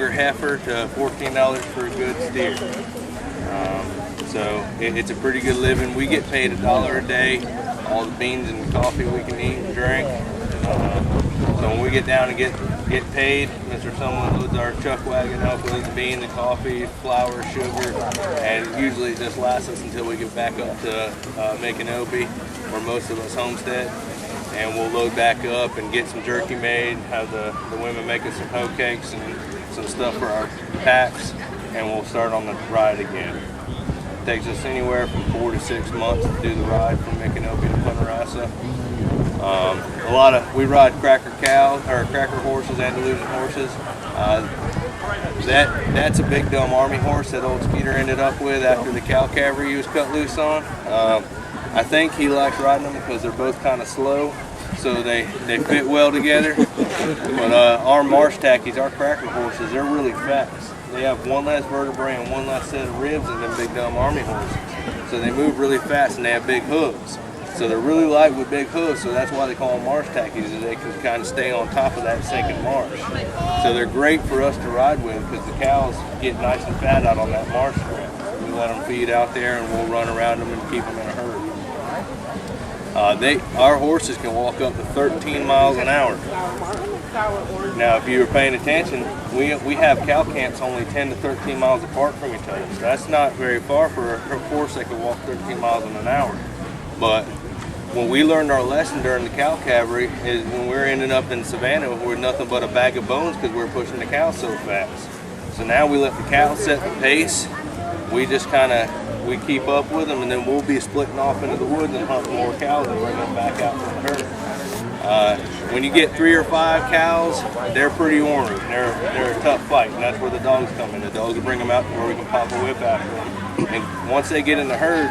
younger heifer to $14 for a good steer. So it's a pretty good living. We get paid $1 a day, all the beans and coffee we can eat and drink. So when we get down and get paid, Mr. Sumlin loads our chuck wagon up with the beans and coffee, flour, sugar, and usually it just lasts us until we get back up to Micanopy, where most of us homestead. And we'll load back up and get some jerky made, have the women make us some hoe cakes and some stuff for our packs, and we'll start on the ride again. It takes us anywhere from 4 to 6 months to do the ride from Micanopy to Punta Rassa. We ride cracker cows or cracker horses, Andalusian horses. That's a big dumb army horse that old Skeeter ended up with after the cow cavalry he was cut loose on. I think he likes riding them because they're both kind of slow, so they fit well together. But our marsh tackies, our cracker horses, they're really fast. They have one less vertebrae and one less set of ribs than them big dumb army horses. So they move really fast and they have big hooves. So they're really light with big hooves, so that's why they call them marsh tackies, is they can kind of stay on top of that sinking marsh. So they're great for us to ride with because the cows get nice and fat out on that marsh strip. We let them feed out there and we'll run around them and keep them in a herd. Our horses can walk up to 13 miles an hour. Now, if you were paying attention, we have cow camps only 10 to 13 miles apart from each other. So that's not very far for a horse that can walk 13 miles an hour. But when we learned our lesson during the cow cavalry is when we were ending up in Savannah, we were nothing but a bag of bones because we were pushing the cows so fast. So now we let the cows set the pace. We just we keep up with them, and then we'll be splitting off into the woods and hunting more cows and bring them back out to the herd. When you get 3 or 5 cows, they're pretty ornery. They're a tough fight, and that's where the dogs come in. The dogs will bring them out to where we can pop a whip after them. And once they get in the herd,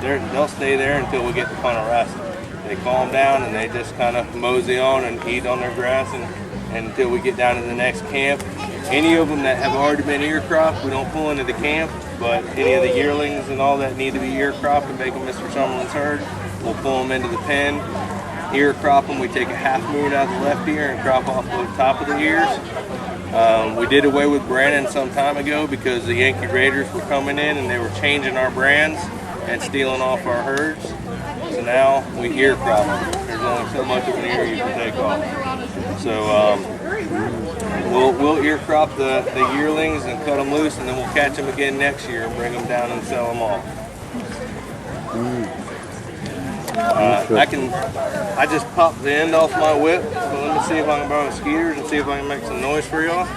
they'll stay there until we get to Punta Rassa. They calm down and they just kind of mosey on and eat on their grass and until we get down to the next camp. Any of them that have already been ear cropped, we don't pull into the camp, but any of the yearlings and all that need to be ear cropped and make them Mr. Sumlin's herd, we'll pull them into the pen, ear crop them. We take a half moon out of the left ear and crop off the top of the ears. We did away with branding some time ago because the Yankee Raiders were coming in and they were changing our brands and stealing off our herds. So now we ear crop them. There's only so much of an ear you can take off. So we'll ear crop the yearlings and cut them loose, and then we'll catch them again next year and bring them down and sell them off. I just popped the end off my whip, so let me see if I can borrow Skeeters and see if I can make some noise for y'all.